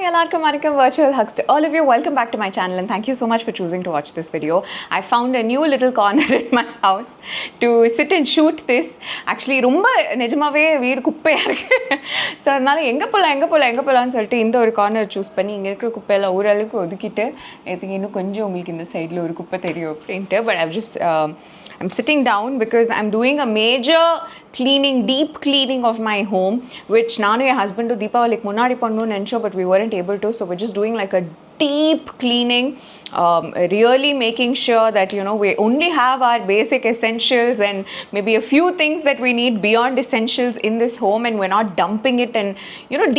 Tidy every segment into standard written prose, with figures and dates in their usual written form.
எல்லாருக்கும் வணக்கம். Virtual hugs to all of you. Welcome back to my channel and thank you so much for choosing to watch this video. I found a new little corner in my house to sit and shoot this. Actually ரொம்ப நிஜமாவே வீடு குப்பையா இருக்கு. So அதனால எங்கே போகலான்னு சொல்லிட்டு இந்த ஒரு கார்னர் சூஸ் பண்ணி இங்கே இருக்கிற குப்பையெல்லாம் ஓரளவுக்கு ஒதுக்கிட்டு இன்னும் கொஞ்சம் உங்களுக்கு இந்த சைடில் ஒரு குப்பை தெரியும் அப்படின்ட்டு. But I'm sitting down because I'm doing a major cleaning, deep cleaning of my home, which Nanu and husband to Deepavali munadi pannu nensho, but we weren't able to, so we're just doing like a deep cleaning, really making sure that we only have our basic essentials and maybe a few things that we need beyond essentials in this home, and we're not dumping it and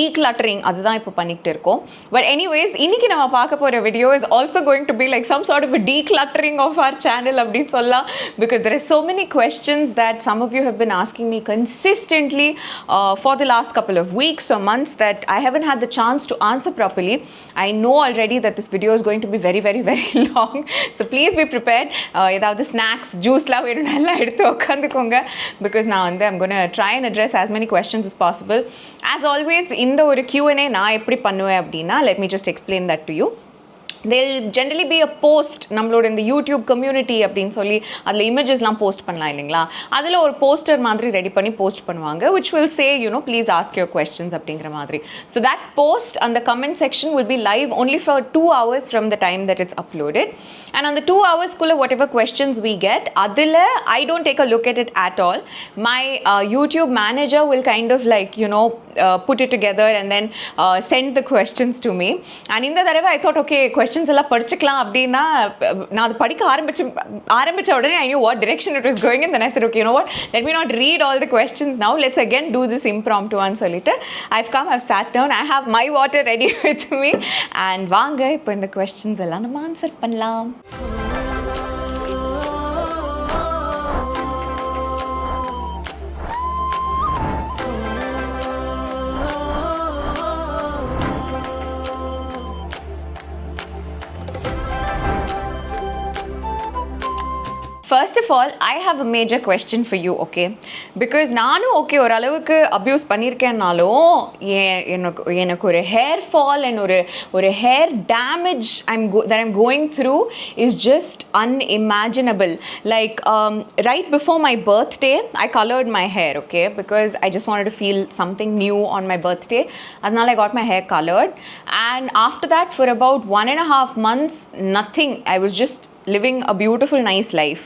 decluttering. Adha ipo panikitte irukom. But anyways, இன்னைக்கு நம்ம பார்க்க போற video is also going to be like some sort of a decluttering of our channel அப்படினு சொல்லலாம், because there are so many questions that some of you have been asking me consistently for the last couple of weeks or months that I haven't had the chance to answer properly. I know already that this video is going to be very long, so please be prepared. Edavadhu snacks, juice la vedum nalla eduthu okkandukonga, because now and then I'm going to try and address as many questions as possible. As always, இந்த ஒரு Q&A நான் எப்படி பண்ணுவேன் அப்படின்னா, let me just explain that to you. There'll generally be a post நம்மளோட இந்த YouTube community அப்படின்னு சொல்லி அதில் இமேஜஸ்லாம் போஸ்ட் பண்ணலாம் இல்லைங்களா, அதில் ஒரு போஸ்டர் மாதிரி ரெடி பண்ணி போஸ்ட் பண்ணுவாங்க, which will say please ask your questions அப்படிங்கிற மாதிரி. So that post on the comment section will be live only for 2 hours from the time that it's uploaded, and on the 2 hours kulla whatever questions we get, adila I don't take a look at it at all. My YouTube manager will kind of like put it together and then send the questions to me. And in the தடவை I thought, okay, questions எல்லாம் படிச்சுக்கலாம் அப்படின்னா நான் அது படிக்க ஆரம்பிச்ச உடனே I knew what direction it was going in. Then I said, okay, you know what, let me not read all the questions now, let's again do this impromptu one. சொல்லிட்டு I've sat down, I have my water ready with me, and வாங்க இப்போ இந்த questions எல்லாம் நம்ம answer பண்ணலாம். First of all, I have a major question for you, okay? Because நானும் okay ஓரளவுக்கு abuse பண்ணியிருக்கேன்னாலும் எனக்கு ஒரு ஹேர் ஃபால் அண்ட் ஒரு hair damage that I'm going through is just unimaginable. Like right before my birthday, I colored my hair, okay? Because I just wanted to feel something new on my birthday. அதனால I got my hair colored. And after that, for about 1.5 months, nothing. I was just living a beautiful, nice life.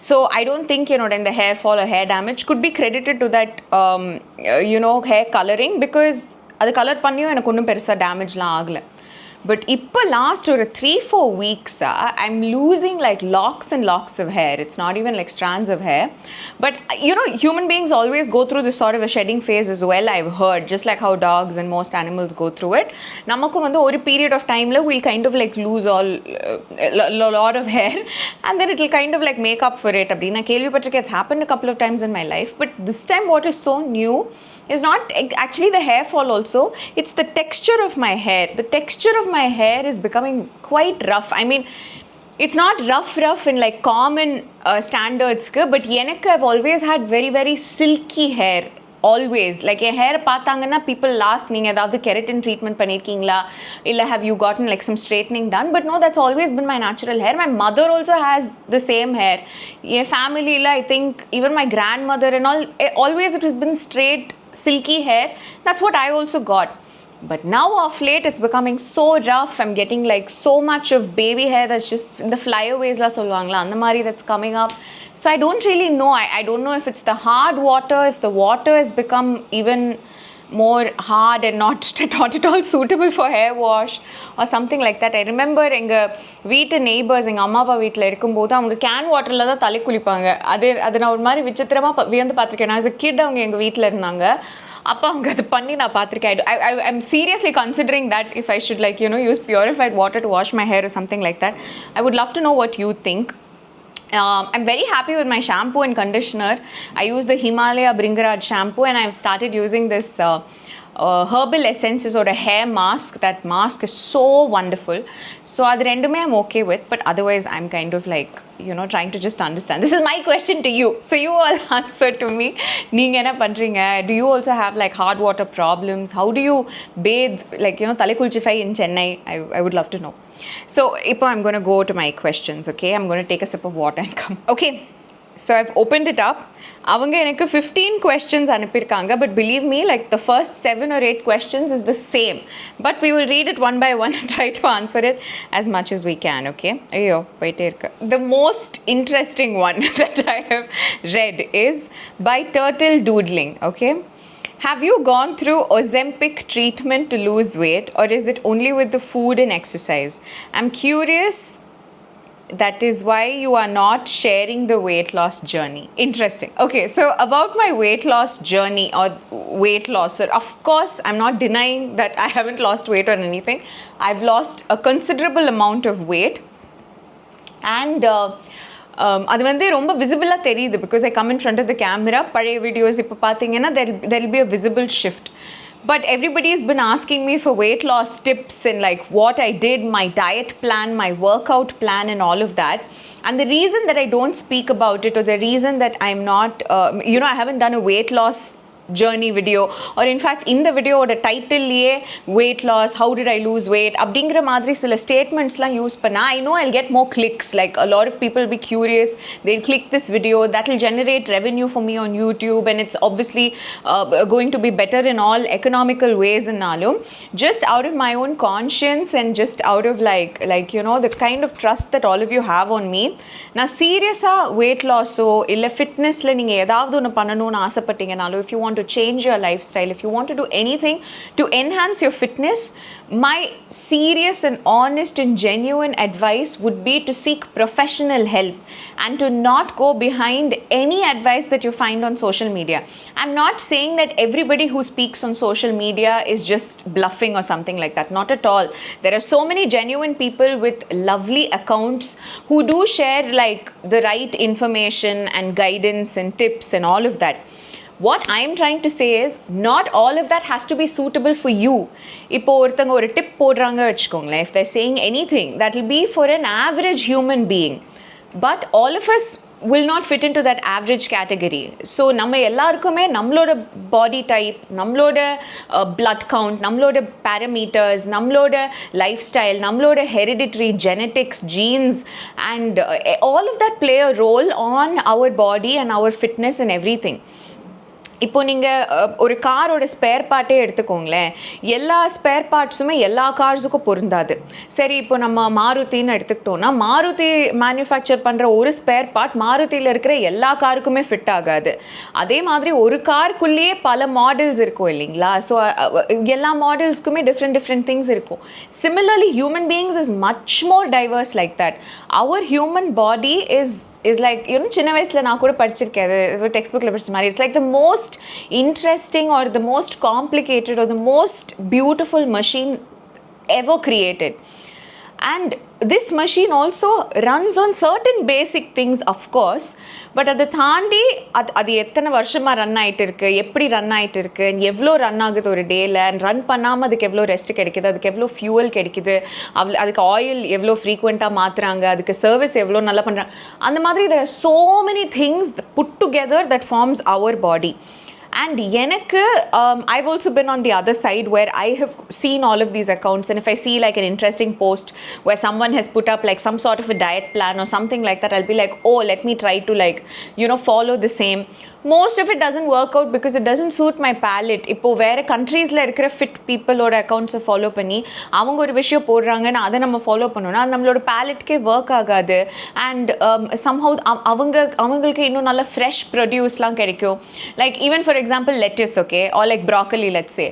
So I don't think then the hair fall or hair damage could be credited to that hair coloring, because adu color panniyo enakku onnum perusa damage la agala. But இப்போ last ஒரு 3-4 weeks I'm losing like locks and locks of hair. It's not even like strands of hair. But human beings always go through this sort of a shedding phase as well, I've heard, just like how dogs and most animals go through it. நமக்கு வந்து ஒரு period of time we'll kind of like lose a lot of hair, and then it'll kind of like make up for it. அப்படினா கேள்விப்பட்டிருக்கேன், it's happened a couple of times in my life. But this time what is so new is not actually the hair fall also, it's the texture of my hair. The texture of my hair is becoming quite rough. I mean, it's not rough in like common standards, but எனக்கு I've always had very silky hair. Always, like N hair பார்த்தாங்கன்னா people ask, நீங்கள் ஏதாவது keratin treatment பண்ணியிருக்கீங்களா, இல்லை have you gotten like some straightening done? But no, that's always been my natural hair. My mother also has the same hair. என் ஃபேமிலியில் I think even my grandmother and all, always it has been straight silky hair. That's what I also got. But now of late it's becoming so rough. I'm getting like so much of baby hair that's just in the flyaways la solvangla andha mari that's coming up. So I don't really know. I don't know if it's the hard water, if the water has become even more hard and not at all suitable for hair wash or something like that. I remember எங்க வீட்டு neighbours எங்கள் அம்மா அப்பா வீட்டில் இருக்கும்போது அவங்க can வாட்டரில் தான் தலை குளிப்பாங்க. அது நான் ஒரு மாதிரி விசித்திரமாக வியந்து பார்த்துருக்கேன். நான் as a kid அவங்க எங்கள் வீட்டில் இருந்தாங்க. அப்போ அவங்க அது பண்ணி நான் பார்த்துருக்கேன். I'm seriously considering that if I should like use purified water to wash my hair or something like that. I would love to know what you think. I'm very happy with my shampoo and conditioner. I use the Himalaya Bringaraj shampoo, and I've started using this herbal essences or a hair mask. That mask is so wonderful. So adu rendume I'm okay with, but otherwise I'm kind of like, trying to just understand. This is my question to you, so you all answer to me. Neenga enna pandringa? Do you also have like hard water problems? How do you bathe, like, thalai kulchify in Chennai? I would love to know. So ipo I'm going to go to my questions. Okay, I'm going to take a sip of water and come. Okay, so I've opened it up. Avanga enakku 15 questions anupirkanga, but believe me, like the first 7 or 8 questions is the same, but we will read it one by one and try to answer it as much as we can. Okay, ayyo poite irukku. The most interesting one that I have read is by Turtle Doodling. Okay, have you gone through Ozempic treatment to lose weight, or is it only with the food and exercise? I'm curious. That is why you are not sharing the weight loss journey. Interesting. Okay, so about my weight loss journey or weight loss, of course, I'm not denying that I haven't lost weight or anything. I've lost a considerable amount of weight. And அது வந்து ரொம்ப விசிபிளாக தெரியுது, because I come in front of the camera. பழைய videos இப்போ பார்த்தீங்கன்னா there'll be a visible shift. But everybody's been asking me for weight loss tips and like what I did, my diet plan, my workout plan and all of that. And the reason that I don't speak about it, or the reason that I'm not, I haven't done a weight loss journey video, or in fact in the video oda title liye weight loss, how did I lose weight அப்படிங்கிற மாதிரி சில ஸ்டேட்மெண்ட்ஸ்லாம் use பண்ணா, I know I'll get more clicks. Like a lot of people will be curious, they'll click this video, that will generate revenue for me on YouTube, and it's obviously going to be better in all economical ways. Nalum just out of my own conscience and just out of like the kind of trust that all of you have on me, na serious weight loss o illa fitness la neenga edavadhu onu pannanum nu aasapatteenga, if you want to change your lifestyle, if you want to do anything to enhance your fitness, my serious and honest and genuine advice would be to seek professional help and to not go behind any advice that you find on social media. I'm not saying that everybody who speaks on social media is just bluffing or something like that. Not at all. There are so many genuine people with lovely accounts who do share like the right information and guidance and tips and all of that. What I am trying to say is, not all of that has to be suitable for you. இப்போ ஒருத்தங்க ஒரு tip போடுறாங்க வச்சுக்கோங்களேன், if they're saying anything, that will be for an average human being, but all of us will not fit into that average category. So நம்ம எல்லாருக்குமே நம்மளோட body type, நம்மளோட blood count, நம்மளோட parameters, நம்மளோட lifestyle, நம்மளோட hereditary genetics, genes, and all of that play a role on our body and our fitness and everything. இப்போ நீங்கள் ஒரு காரோட ஸ்பேர் பார்ட்டே எடுத்துக்கோங்களேன், எல்லா ஸ்பேர் பார்ட்ஸுமே எல்லா கார்ஸுக்கும் பொருந்தாது. சரி, இப்போ நம்ம மாருதின்னு எடுத்துக்கிட்டோன்னா, மாருதி மேனுஃபேக்சர் பண்ணுற ஒரு ஸ்பேர் பார்ட் மாருதியில் இருக்கிற எல்லா காருக்குமே ஃபிட் ஆகாது. அதே மாதிரி ஒரு காருக்குள்ளேயே பல மாடல்ஸ் இருக்கும் இல்லைங்களா? ஸோ எல்லா மாடல்ஸ்க்குமே டிஃப்ரெண்ட் திங்ஸ் இருக்கும். Similarly, human beings is much more diverse like that. Our human body is like, சின்ன வயசில் நான் கூட படிச்சிருக்கேன், டெக்ஸ்ட் புக்கில் படிச்ச மாதிரி, it's like the most interesting or the most complicated or the most beautiful machine ever created. And this machine also runs on certain basic things, of course, but அதை தாண்டி அது எத்தனை வருஷமாக ரன் ஆகிட்டு இருக்கு, எப்படி ரன் ஆகிட்டு இருக்கு, எவ்வளோ ரன் ஆகுது ஒரு டேயில், அண்ட் ரன் பண்ணாமல் அதுக்கு எவ்வளோ ரெஸ்ட் கிடைக்குது, அதுக்கு எவ்வளோ ஃபியூவல் கிடைக்குது, அதுக்கு ஆயில் எவ்வளோ ஃப்ரீக்வெண்ட்டாக மாற்றுறாங்க, அதுக்கு சர்வீஸ் எவ்வளோ நல்லா பண்ணுறாங்க, அந்த மாதிரி there are so many things put together that forms our body. And எனக்கு I've also been on the other side where I have seen all of these accounts, and if I see like an interesting post where someone has put up like some sort of a diet plan or something like that, I'll be like, oh, let me try to like follow the same. Most of it doesn't work out because it doesn't suit my palate. இப்போ வேறு கண்ட்ரீஸில் இருக்கிற fit பீப்புளோட அக்கௌண்ட்ஸை follow பண்ணி அவங்க ஒரு விஷயம் போடுறாங்கன்னு அதை நம்ம ஃபாலோ பண்ணோன்னா அது நம்மளோட பேலட்கே ஒர்க் ஆகாது. அண்ட் சம்ஹவ் அவங்களுக்கு இன்னும் நல்ல ஃப்ரெஷ் ப்ரொடியூஸ்லாம் கிடைக்கும். Like even for example lettuce, okay, or like broccoli, let's say.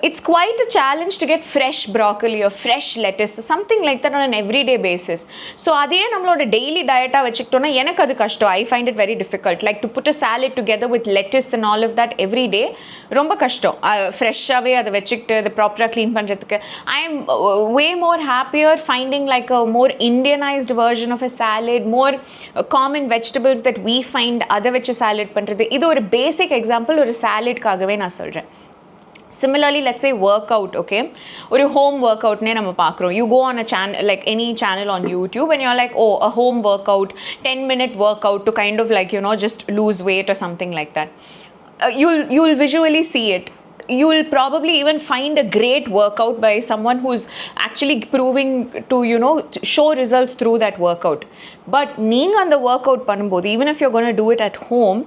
It's quite a challenge to get fresh broccoli or fresh lettuce, something like that on an everyday basis. So அதே நம்மளோட daily டயட்டாக வச்சுக்கிட்டோன்னா எனக்கு அது கஷ்டம். I find it very difficult. Like to put a salad together with lettuce and all of that every day, ரொம்ப கஷ்டம். ஃப்ரெஷ்ஷாகவே அதை வச்சுக்கிட்டு அதை ப்ராப்பராக க்ளீன் பண்ணுறதுக்கு I am way more happier finding like a more Indianized version of a salad, more common vegetables that we find, அதை வச்சு salad பண்ணுறது. இது ஒரு பேசிக் எக்ஸாம்பிள், ஒரு சாலட்காகவே நான் சொல்கிறேன். Similarly, let's say workout, okay, or a home workout ne nama paakrom. You go on a channel, like any channel on YouTube, and you're like, oh, a home workout, 10-minute workout to kind of like, you know, just lose weight or something like that. You'll visually see it. You'll probably even find a great workout by someone who's actually proving to, you know, show results through that workout. But neenga and the workout பண்ணும்போது, even if you're going to do it at home,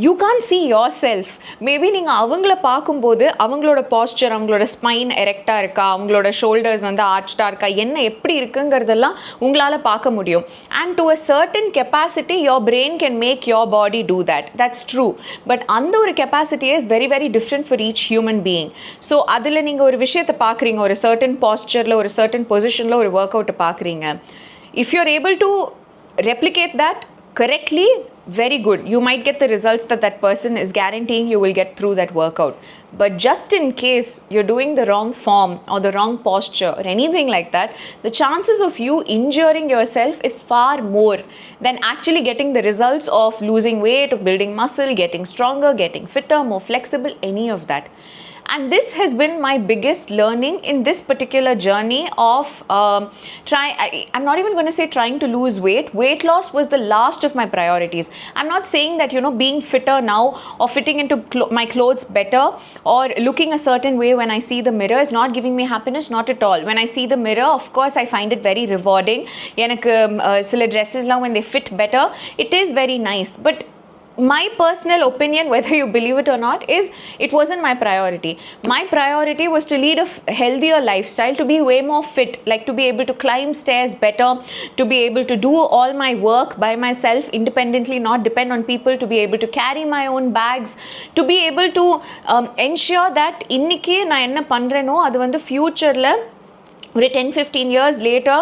you can't see yourself. Maybe நீங்கள் அவங்கள பார்க்கும்போது அவங்களோட posture, அவங்களோட spine எரெக்டாக இருக்கா, அவங்களோட shoulders வந்து ஆர்ச்டாக இருக்கா, என்ன எப்படி இருக்குங்கிறதெல்லாம் உங்களால் பார்க்க முடியும். And to a certain capacity, your brain can make your body do that. That's true. But அந்த ஒரு capacity is very very different for each human being. So அதில் நீங்கள் ஒரு விஷயத்தை பார்க்குறீங்க, ஒரு certain postureல, ஒரு certain positionல ஒரு workout பார்க்குறீங்க. If you're able to replicate that correctly, very good. You might get the results that that person is guaranteeing you will get through that workout. But just in case you're doing the wrong form or the wrong posture or anything like that, the chances of you injuring yourself is far more than actually getting the results of losing weight, of building muscle, getting stronger, getting fitter, more flexible, any of that. And this has been my biggest learning in this particular journey of I'm not even going to say trying to lose weight. Weight loss was the last of my priorities. I'm not saying that, you know, being fitter now or fitting into my clothes better or looking a certain way when I see the mirror is not giving me happiness. Not at all. When I see the mirror, of course I find it very rewarding. எனக்கு சில dresses when they fit better, it is very nice. But my personal opinion, whether you believe it or not, is it wasn't my priority. My priority was to lead a healthier lifestyle, to be way more fit, like to be able to climb stairs better, to be able to do all my work by myself independently, not depend on people, to be able to carry my own bags, to be able to ensure that இன்னைக்கு நான் என்ன பண்றேனோ அது வந்து ஃபியூச்சர்ல ஒரு 10-15 years later,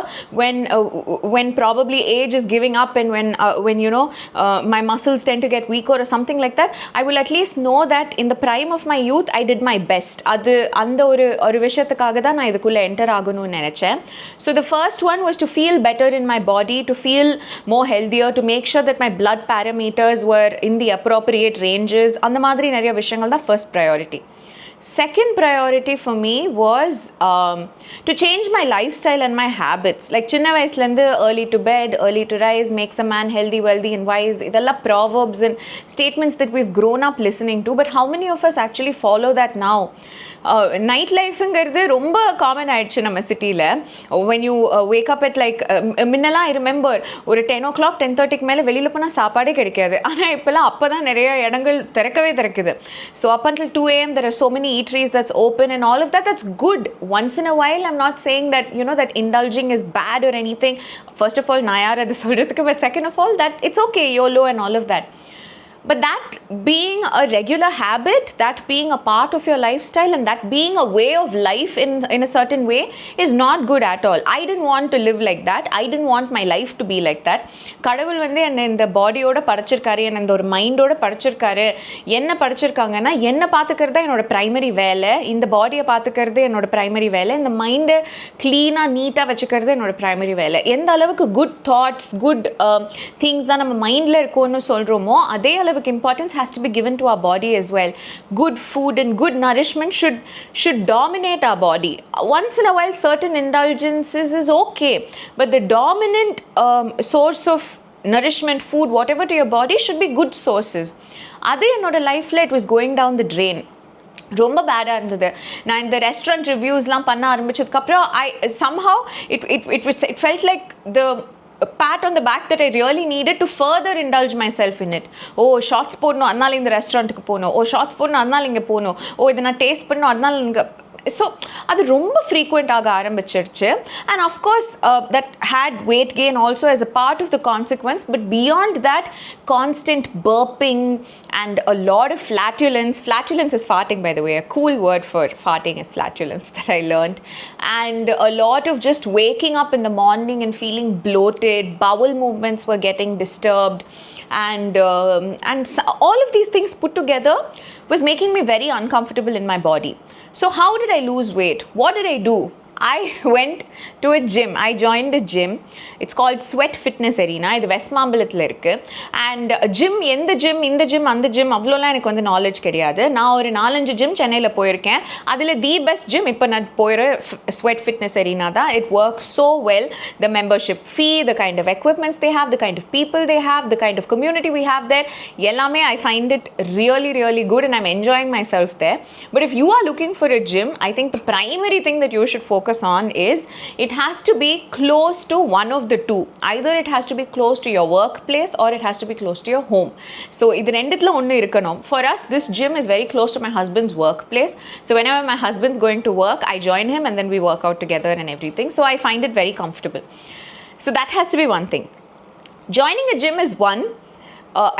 when probably age is giving up and when you know my muscles tend to get weaker or something like that, I will at least know that in the prime of my youth I did my best. அது அந்த ஒரு விஷயத்துக்காக தான் நான் இதுக்குள்ள enter ஆகணும்னு நினைச்சேன். So the first one was to feel better in my body, to feel more healthier, to make sure that my blood parameters were in the appropriate ranges. அந்த மாதிரி நிறைய விஷயங்கள் தான் first priority. Second priority for me was to change my lifestyle and my habits. Like chinna vayaslendi early to bed, early to rise makes a man healthy, wealthy and wise. Idella proverbs and statements that we've grown up listening to, but how many of us actually follow that now? Night லைஃப்ங்கிறது ரொம்ப common ஆயிடுச்சு நம்ம சிட்டியில். when you wake up at like முன்னெல்லாம் I remember ஒரு 10 o'clock 10:30க்கு மேலே வெளியில் போனால் சாப்பாடே கிடைக்காது. ஆனால் இப்போல்லாம் அப்போ தான் நிறைய இடங்கள் திறக்குது. So up until 2 a.m. there are so many eateries that's open and all of that. That's good once in a while. I'm not saying that, you know, that indulging is bad or anything. First of all, நான் யார் அது சொல்கிறதுக்கு, but second of all, that it's okay, YOLO and all of that. But that being a regular habit, that being a part of your lifestyle, and that being a way of life in a certain way is not good at all. I didn't want to live like that. I didn't want my life to be like that. கடவுள் வந்து என்ன இந்த பாடியோட படைச்சிருக்காரு, என்ன இந்த ஒரு மைண்டோட படைச்சிருக்காரு. என்ன படைச்சிருக்காங்கன்னா என்ன பார்த்துக்கிறது தான் என்னோட பிரைமரி வேலை, இந்த பாடியை பார்த்துக்கிறது என்னோட பிரைமரி வேலை, இந்த மைண்டை க்ளீனாக நீட்டாக வச்சுக்கிறது என்னோட பிரைமரி வேலை. எந்த அளவுக்கு குட் தாட்ஸ், குட் திங்ஸ் தான் நம்ம மைண்டில் இருக்கும்னு சொல்கிறோமோ அதே அளவுக்கு importance has to be given to our body as well. Good food and good nourishment should dominate our body. Once in a while certain indulgences is okay, but the dominant source of nourishment, food, whatever to your body should be good sources. அதே என்னோட லைஃப்பில் it was going down the drain. ரொம்ப பேடாக இருந்தது. நான் இந்த restaurant ரிவ்யூஸ்லாம் பண்ண ஆரம்பிச்சதுக்கப்புறம் somehow it felt like the pat on the back that I really needed to further indulge myself in it. Oh shorts போடணும் அதனால இந்த ரெஸ்டாரண்ட்டுக்கு போகணும், ஓ ஷார்ட்ஸ் போடணும் அதனால இங்கே போகணும், ஓ இதை நான் டேஸ்ட் பண்ணணும் அதனால இங்கே. ஸோ அது ரொம்ப ஃப்ரீக்வெண்ட் ஆக ஆரம்பிச்சிருச்சு. And of course that had weight gain also as a part of the consequence. But beyond that, constant burping and a lot of flatulence. Flatulence is farting, by the way. A cool word for farting is flatulence that I learned. And a lot of just waking up in the morning and feeling bloated. Bowel movements were getting disturbed. And all of these things put together was making me very uncomfortable in my body. So how did I lose weight? What did I do? I went to a gym. I joined a gym. It's called Sweat Fitness Arena. இது west மாம்பலத்தில் இருக்குது. And gym, எந்த gym, இந்த gym, அந்த gym அவ்வளோலாம் எனக்கு வந்து knowledge கிடையாது. நான் ஒரு 4-5 ஜிம் சென்னையில் போயிருக்கேன். அதில் தி பெஸ்ட் ஜிம் இப்போ நான் போயிற ஸ்வெட் ஃபிட்னஸ் அரீனா தான். It work so well. The membership fee, the kind of equipments they have, the kind of people they have, the kind of community we have there, எல்லாமே I find it really really good and I'm enjoying myself there. But if you are looking for a gym, I think the primary thing that you should focus on is it has to be close to one of the two. Either it has to be close to your workplace or it has to be close to your home. So இது ரெண்டுத்துல ஒன்று இருக்கணும். For us, this gym is very close to my husband's workplace. So whenever my husband's going to work, I join him and then we work out together and everything. So I find it very comfortable. So that has to be one thing. Joining a gym is one.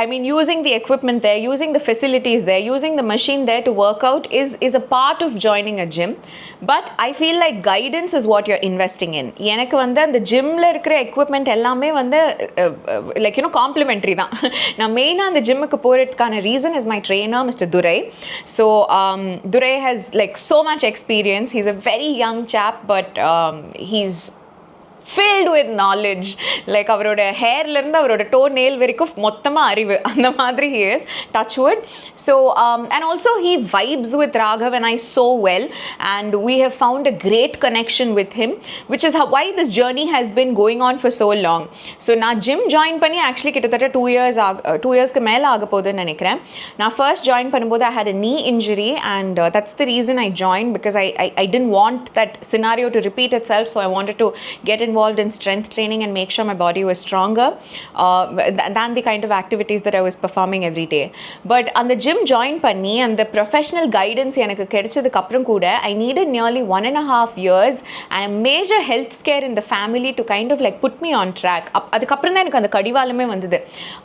I mean, using the equipment there, using the facilities there, using the machine there to work out is a part of joining a gym. But I feel like guidance is what you're investing in. எனக்கு வந்து அந்த ஜிம்மில் இருக்கிற equipment எல்லாமே வந்து like complimentary தான். நான் மெயினாக அந்த ஜிம்முக்கு போகிறதுக்கான reason is my trainer mister Durai. So Durai has like so much experience. He's a very young chap, but he's filled with knowledge. Like அவரோட ஹேர்லேருந்து அவரோட டோ நெயில் வரைக்கும் மொத்தமாக அறிவு, அந்த மாதிரி he is, touch wood. So and also he vibes with Raghav and I so well, and we have found a great connection with him, which is why this journey has been going on for so long. So நான் gym join பண்ணி actually கிட்டத்தட்ட 2 இயர்ஸ்க்கு மேலே ஆக போகுதுன்னு நினைக்கிறேன். நான் first join பண்ணும்போது I had a knee injury and that's the reason I joined, because I didn't want that scenario to repeat itself. So I wanted to get involved in strength training and make sure my body was stronger than the kind of activities that I was performing every day. But on the gym join panni and the professional guidance எனக்கு கிடைச்சதுக்கு அப்புறம் கூட I needed nearly 1.5 years and a major health scare in the family to kind of like put me on track. அதுக்கப்புறம் தான் எனக்கு அந்த கடிவாளமே வந்தது.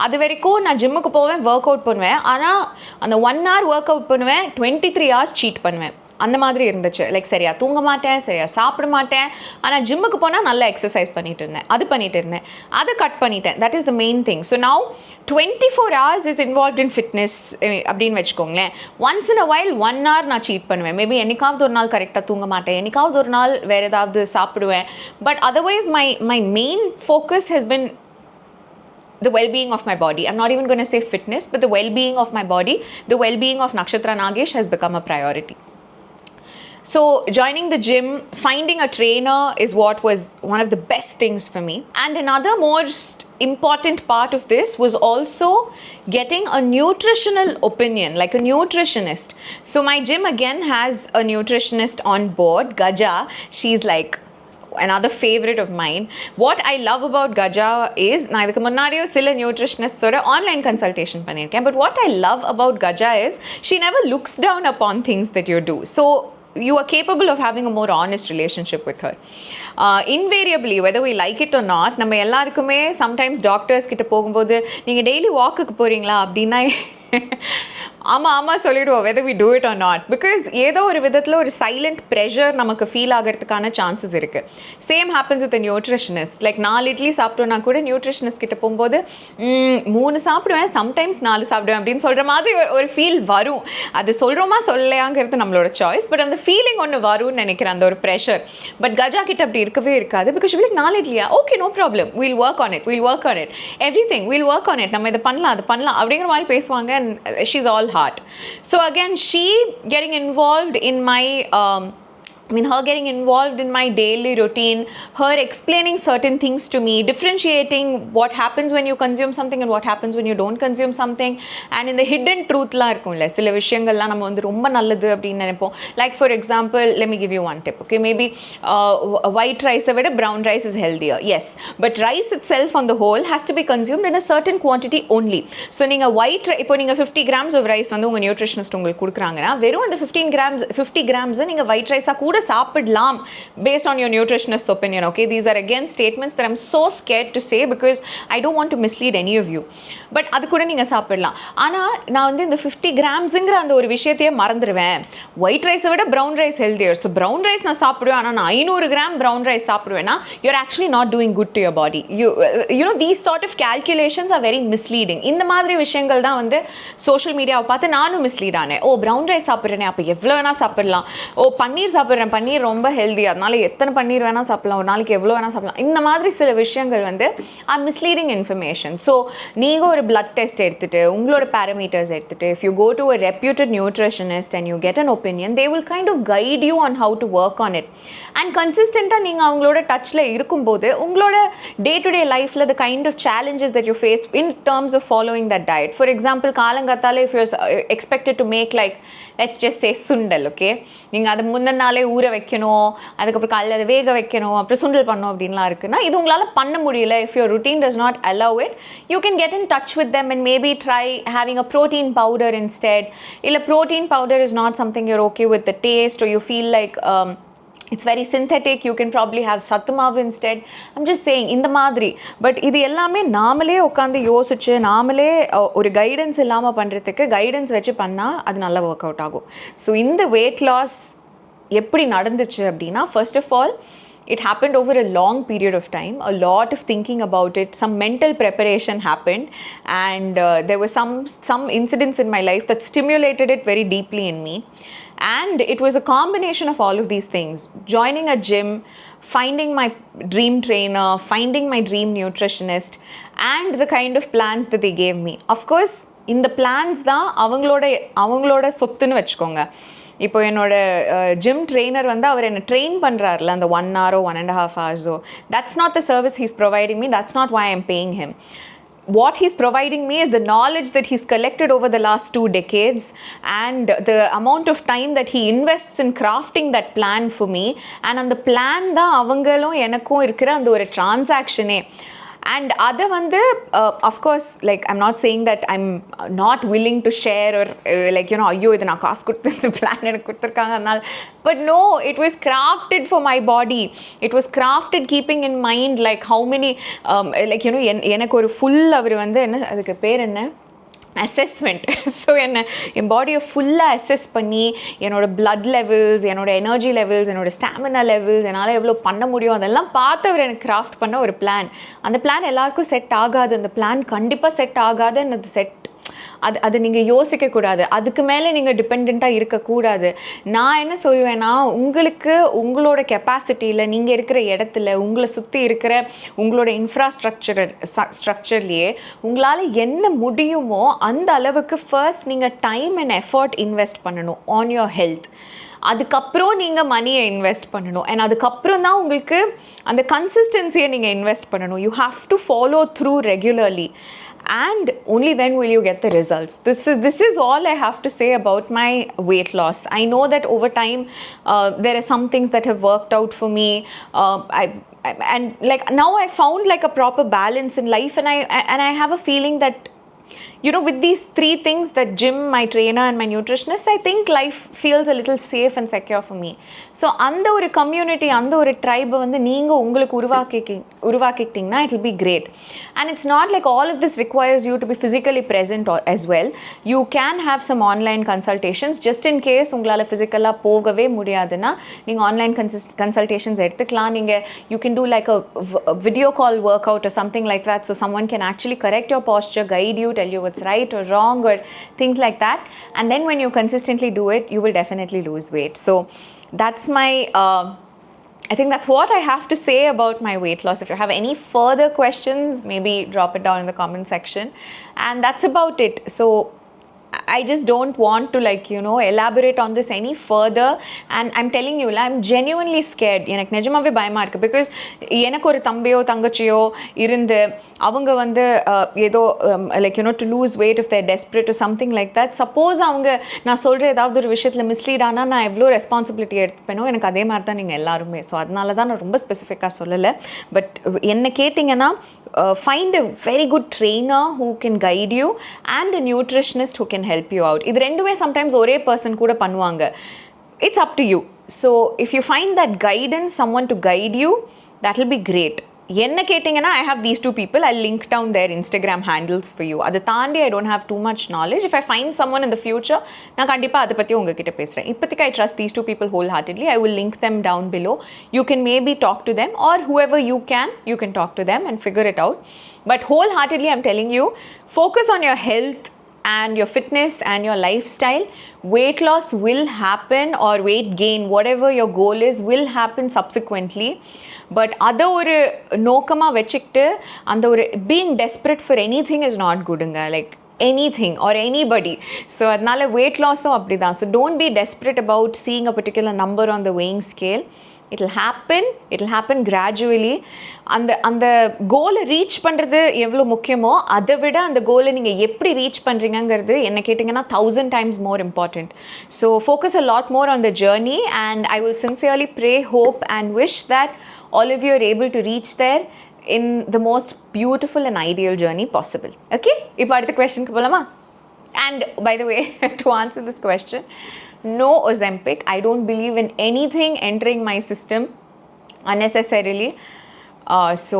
அது வரைக்கும் நான் ஜிம்முக்கு போவேன், ஒர்க் அவுட் பண்ணுவேன். ஆனால் அந்த 1 hour ஒர்க் அவுட் பண்ணுவேன், 23 hours சீட் பண்ணுவேன். அந்த மாதிரி இருந்துச்சு. லைக் சரியாக தூங்க மாட்டேன், சரியாக சாப்பிட மாட்டேன். ஆனால் ஜிம்முக்கு போனால் நல்லா எக்ஸசைஸ் பண்ணிட்டு இருந்தேன், அதை கட் பண்ணிட்டேன். That is the main thing. So now 24 hours is involve in fitness அப்படின்னு வச்சுக்கோங்களேன். Once in a while 1 hour நான் சீட் பண்ணுவேன். மேபி என்னைக்காவது ஒரு நாள் கரெக்டாக தூங்க மாட்டேன், என்னைக்காவது ஒரு நாள் வேறு ஏதாவது சாப்பிடுவேன். But otherwise my main focus has been the well-being of my body. I'm not even going to say fitness, but the well-being of my body, the well-being of Nakshathra Nagesh has become a priority. So joining the gym, finding a trainer is what was one of the best things for me. And another most important part of this was also getting a nutritional opinion, like a nutritionist. So my gym again has a nutritionist on board, Gaja. She's like another favorite of mine. What I love about Gaja is, நான் இதுக்கு முன்னாடியோ சில நியூட்ரிஷனிஸ்டோட online consultation பண்ணியிருக்கேன். But what I love about Gaja is she never looks down upon things that you do. So you are capable of having a more honest relationship with her. Invariably, whether we like it or not, நம்ம எல்லாருக்குமே sometimes doctors கிட்ட போகும்போது நீங்கள் daily வாக்குக்கு போகிறீங்களா அப்படின்னா ஆமாம் சொல்லிடுவோம், whether we do it or not, because ஏதோ ஒரு விதத்தில் ஒரு சைலண்ட் ப்ரெஷர் நமக்கு ஃபீல் ஆகிறதுக்கான சான்சஸ் இருக்குது. Same happens with nutritionist. Like 4 idli சாப்பிட்டோன்னா கூட நியூட்ரிஷனிஸ்ட் கிட்ட போகும்போது 3 சாப்பிடுவேன், சம்டைம்ஸ் 4 சாப்பிடுவேன் அப்படின்னு சொல்கிற மாதிரி ஒரு ஃபீல் வரும். அது சொல்கிறோமா சொல்லலையாங்கிறது நம்மளோட சாய்ஸ், பட் அந்த ஃபீலிங் ஒன்று வரும்னு நினைக்கிறேன், அந்த ஒரு ப்ரெஷர். பட் கஜா கிட்ட அப்படி இருக்கவே இருக்காது. பிகாஸ் ஷில் 4 இட்லியா, okay no problem, we'll work on it everything, we'll work on it, நம்ம இதை பண்ணலாம் அது பண்ணலாம் அப்படிங்கிற மாதிரி பேசுவாங்க. And she is all heart. So again, she getting involved in my her getting involved in my daily routine, her explaining certain things to me, differentiating what happens when you consume something and what happens when you don't consume something, and in the hidden truth la irukumla sila vishayangalla nama vandu romba nalladhu appdi nenapom. Like for example, let me give you one tip. Okay, maybe white rice vida brown rice is healthier. Yes, but rice itself on the whole has to be consumed in a certain quantity only. So neenga white ipo neenga 50 grams of rice vandu unga nutritionist ungalku kudukranga, verum and 50 grams neenga white rice kuda சாப்பிடலாம் based on your nutritionist's opinion. Okay, these are again statements that I'm so scared to say because I don't want to mislead any of you. But அது கூட நீங்கள் சாப்பிடலாம். ஆனால் நான் வந்து இந்த 50 கிராம்ஸுங்கிற அந்த ஒரு விஷயத்தையே மறந்துடுவேன். ஒயிட் ரைஸை விட brown rice healthier. So brown rice நான் சாப்பிடுவேன், ஆனால் நான் 500 கிராம் ப்ரௌன் ரைஸ் சாப்பிடுவேன்னா you're actually not doing good to your body. You know these sort of calculations are very misleading. இந்த மாதிரி விஷயங்கள் தான் வந்து சோஷியல் மீடியாவை பார்த்து நானும் மிஸ்லீட் ஆனேன். ஓ ப்ரௌன் ரைஸ் சாப்பிட்றேனே, அப்போ எவ்வளோ வேணால் சாப்பிடலாம். ஓ பன்னீர் சாப்பிட்றேன், சாப்பிட்றேன், பன்னீர் ரொம்ப ஹெல்தி, அதனால எத்தனை பன்னீர் வேணால் சாப்பிடலாம், ஒரு நாளைக்கு எவ்வளோ வேணால் சாப்பிடலாம், இந்த மாதிரி சில விஷயங்கள் வந்து ஆர் மிஸ்லீடிங் இன்ஃபர்மேஷன். ஸோ நீங்கள் ஒரு பிளட் டெஸ்ட் எடுத்துகிட்டு உங்களோட பேராமீட்டர்ஸ் எடுத்துகிட்டு if you go to a reputed nutritionist and you get an opinion, they will kind of guide you on how to work on it. And கன்சிஸ்டண்ட்டாக நீங்கள் அவங்களோட டச்சில் இருக்கும்போது உங்களோட டே டு டே லைஃப்பில் the kind of challenges that you face in terms of following that diet. For example, காலங்காத்தாலே if you expected to make like let's just say sundal, okay, நீங்கள் அதை முந்தின நாளே ஊற வைக்கணும், அதுக்கப்புறம் காலையில் அதை வேக வைக்கணும், அப்புறம் சுண்டல் பண்ணணும் அப்படின்லாம் இருக்குன்னா இது உங்களால் பண்ண முடியல. If your routine does not allow it, you can get in touch with them and maybe try having a protein powder instead. If protein powder is not something you're okay with the taste, or you feel like it's very synthetic, you can probably have sattu maavu instead. I'm just saying இந்த மாதிரி. But இது எல்லாமே நாமளே உட்காந்து யோசிச்சு நாமளே ஒரு guidance இல்லாமல் பண்ணுறதுக்கு கைடன்ஸ் வச்சு பண்ணால் அது நல்லா ஒர்க் அவுட் ஆகும். ஸோ இந்த வெயிட் லாஸ் எப்படி நடந்துச்சு அப்படின்னா, first of all it happened over a long period of time, a lot of thinking about it, some mental preparation happened, and there were some incidents in my life that stimulated it very deeply in me. And it was a combination of all of these things: joining a gym, finding my dream trainer, finding my dream nutritionist, and the kind of plans that they gave me. Of course, in the plans தான் அவங்களோட சொத்துன்னு வச்சுக்கோங்க. இப்போ என்னோட gym trainer வந்து அவர் என்னை train பண்ணுறாருல அந்த 1 hour 1.5 hours, that's not the service he's providing me, that's not why I'm paying him. What he's providing me is the knowledge that he's collected over the last 2 decades and the amount of time that he invests in crafting that plan for me. And on the plan தான் அவங்களும் எனக்கும் இருக்கிற அந்த ஒரு டிரான்சாக்ஷனே. And அதை வந்து of course like I'm not saying that I'm not willing to share ஒரு like you know ஐயோ இது நான் காசு கொடுத்து இந்த பிளான் எனக்கு கொடுத்துருக்காங்க அதனால். But no, it was crafted for my body, it was crafted keeping in mind like how many like you know எனக்கு ஒரு ஃபுல் அவர் வந்து என்ன அதுக்கு பேர் என்ன அசஸ்மெண்ட். ஸோ என் பாடியை ஃபுல்லாக அசஸ் பண்ணி என்னோடய பிளட் லெவல்ஸ், என்னோடய எனர்ஜி லெவல்ஸ், என்னோடய ஸ்டாமினா லெவல்ஸ், என்னால் எவ்வளோ பண்ண முடியும் அதெல்லாம் பார்த்து அவர் எனக்கு கிராஃப்ட் பண்ண ஒரு பிளான். அந்த பிளான் எல்லாருக்கும் செட் ஆகாது, அந்த பிளான் கண்டிப்பாக செட் ஆகாது. அது செட் அது நீங்கள் யோசிக்கக்கூடாது, அதுக்கு மேலே நீங்கள் டிபெண்ட்டாக இருக்கக்கூடாது. நான் என்ன சொல்வேன்னா, உங்களுக்கு உங்களோட கெப்பாசிட்டியில் நீங்கள் இருக்கிற இடத்துல உங்களை சுற்றி இருக்கிற உங்களோட ஸ்ட்ரக்சர்லேயே உங்களால் என்ன முடியுமோ அந்த அளவுக்கு ஃபர்ஸ்ட் நீங்கள் டைம் அண்ட் எஃபர்ட் இன்வெஸ்ட் பண்ணணும் ஆன் யோர் ஹெல்த். அதுக்கப்புறம் நீங்கள் மணியை இன்வெஸ்ட் பண்ணணும். அண்ட் அதுக்கப்புறம் தான் உங்களுக்கு அந்த கன்சிஸ்டன்சியை நீங்கள் இன்வெஸ்ட் பண்ணணும். You have to follow through regularly. And only then will you get the results. This is all I have to say about my weight loss. I know that over time there are some things that have worked out for me. And like now I found like a proper balance in life, and I have a feeling that, you know, with these 3 things, that gym, my trainer and my nutritionist, I think life feels a little safe and secure for me. So அந்த ஒரு community, அந்த ஒரு ட்ரைபை வந்து நீங்கள் உங்களுக்கு உருவாக்கிக்கிட்டிங்கன்னா it will be great. And it's not like all of this requires you to be physically present as well. You can have some online consultations just in case உங்களால் ஃபிசிக்கலாக போகவே முடியாதுன்னா நீங்கள் ஆன்லைன் கன்சல்டேஷன்ஸ் எடுத்துக்கலாம். நீங்கள் you can do like a video call workout or something like that, so someone can actually correct your posture, guide you, tell you what's right or wrong or things like that. And then when you consistently do it, you will definitely lose weight. So that's my I think that's what I have to say about my weight loss. If you have any further questions, maybe drop it down in the comment section. And that's about it. So I just don't want to, like, you know, elaborate on this any further. And I'm telling you, I'm genuinely scared. எனக்கு நிஜமாவே பயமாக இருக்குது. Because எனக்கு ஒரு தம்பியோ தங்கச்சியோ இருந்து அவங்க வந்து ஏதோ like you know to lose weight if they're desperate or something like that. Suppose அவங்க நான் சொல்கிற ஏதாவது ஒரு விஷயத்தில் மிஸ்லீட் ஆனால் நான் எவ்வளோ ரெஸ்பான்சிபிலிட்டி எடுத்துப்பேனோ, எனக்கு அதே மாதிரி தான் நீங்கள் எல்லாருமே. ஸோ அதனால தான் நான் ரொம்ப ஸ்பெசிஃபிக்காக சொல்லலை. பட் என்ன கேட்டிங்கன்னா, find a very good trainer who can guide you and a nutritionist who can help you out. இது ரெண்டுமே sometimes ஒரே person கூட பண்ணுவாங்க. It's up to you. So if you find that guidance, someone to guide you, that will be great. என்ன கேட்டிங்கன்னா, I have these 2 people. I'll link down their Instagram handles for you. அதை தாண்டி I don't have too much knowledge. If I find someone in the future, நான் கண்டிப்பாக அதை பற்றி உங்ககிட்ட பேசுகிறேன். இப்போதைக்கு I trust these 2 people wholeheartedly. I will link them down below. You can maybe talk to them, or whoever you can talk to them and figure it out. But wholeheartedly I'm telling you, focus on your health and your fitness and your lifestyle, weight loss will happen, or weight gain, whatever your goal is, will happen subsequently. But அதை ஒரு நோக்கமாக வச்சுக்கிட்டு அந்த ஒரு being desperate for anything is not goodங்க, like anything or anybody. So அதனால weight lossம் அப்படி தான். So don't be desperate about seeing a particular number on the weighing scale. It'll happen gradually. அந்த கோலை ரீச் பண்ணுறது எவ்வளோ முக்கியமோ அதை விட அந்த கோலை நீங்கள் எப்படி ரீச் பண்ணுறீங்கிறது என்ன கேட்டிங்கன்னா 1000 times more important. So focus a lot more on the journey, and I will sincerely pray, hope and wish that all of you are able to reach there in the most beautiful and ideal journey possible. Okay? இப்போ அடுத்த questionக்கு போகலாமா? And by the way, to answer this question, no Ozempic. I don't believe in anything entering my system unnecessarily. So